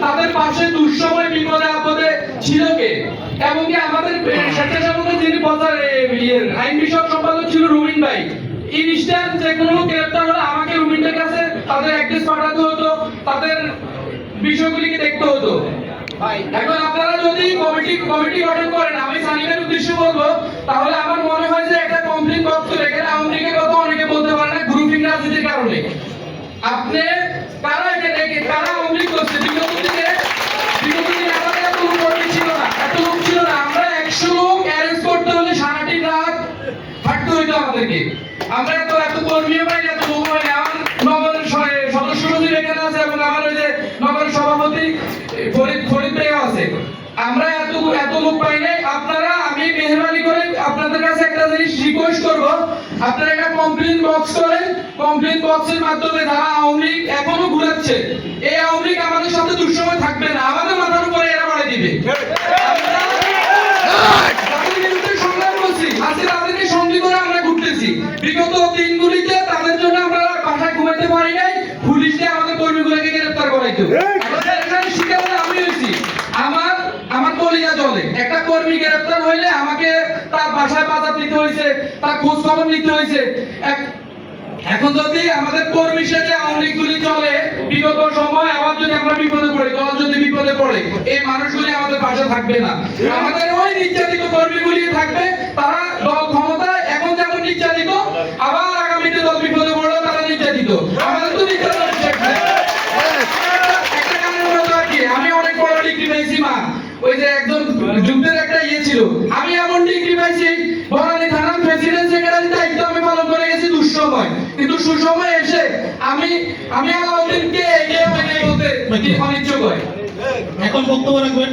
তাদের পাশে দুঃসময় বিপদে আপদে ছিল কে? এবং কি আমাদের স্বেচ্ছাসেবকের যিনি আইন বিষয়ক সম্পাদক ছিল রুমিন ভাই, ইনস্ট্যান্ট যে কোনো গ্রেপ্তার হলে আমাকে রুমিনের কাছে তাদের অ্যাড্রেস পাঠাতে হতো, তাদের বিষয়গুলিকে দেখতে হতো। এখন আপনারা যদি কমিটি গঠন করেন, আমি সানিমের উদ্দেশ্যে বলবো, তাহলে আমার মনে হয় যে একটা কমপ্লেইন বক্স এখানে আওয়ামী লীগের কথা অনেকে বলতে পারে না গ্রুপিং রাজনীতির কারণে। আপনি কারা আওয়ামী লীগ করছে? বিগত দিনে আমাদের এত লোক ছিল না, আমরা 100 লোক অ্যারেস্ট করতে হলে সারাটি রাত থাকতে হইতো আমাদেরকে। আমরা এত কর্মীও পাই না, এত লোক পাই না। আমার নগরের সদস্য সচিব এখানে আছে এবং আমার ওই যে নগরের সভাপতি ফরিদ ভাইও আছে। আমরা এত লোক পাই নাই। আপনারা, আমি মেহরবানি করে আপনাদের কাছে একটা জিনিস রিকোয়েস্ট করব, আপনারা একটা কমপ্লেইন বক্স করেন। কমপ্লেইন বক্সের মাধ্যমে যারা আওয়ামী লীগ এখনো ঘুরাচ্ছে, এই আওয়ামী লীগ আমাদের সাথে দুঃসময় থাকবে না, আমাদের মাথার উপরে এরা বাড়ি দিবে। বিগত দিনগুলিতে তাদের জন্য আমরা বাসায় ঘুমাইতে পারি নাই, পুলিশ দিয়ে আমাদের কর্মীগুলোকে গ্রেফতার করাইতো। শিকার আমি হয়েছি, আমার কলিজা জলে। একটা কর্মী গ্রেফতার হইলে আমাকে তার বাসায় বাজার দিতে হয়েছে, তার খোঁজ খবর নিতে হয়েছে। এখন যদি আমাদের কর্মী সেজে আওয়ামী লীগগুলি চলে, বিগত সময় আবার যদি আমরা বিপদে পড়ি, দল যদি বিপদে পড়ে, এই মানুষগুলি আমাদের পাশে থাকবে না। আমাদের ওই নির্যাতিত কর্মীগুলি থাকবে, তারা দল ক্ষমতায় এখন যেমন নির্যাতিত, আবার আগামীতে দল বিপদে পড়লে তারা নির্যাতিত। আমাদের তো নির্যাতন একটা কারণ হলো কি, আমি অনেক বড় ডিগ্রি পেয়েছি মা, ওই যে একজন যুদ্ধের একটা ছিল, আমি এমন ডিগ্রি পাইছি বনানী থানার প্রেসিডেন্ট সেক্রেটারি দায়িত্ব আমি পালন করে গেছি দুঃসময়, কিন্তু সুসময় এসে আমি আলাউদ্দিনকে এগিয়ে বলতে অনিচ্ছুক হয়। এখন বক্তব্য রাখবেন।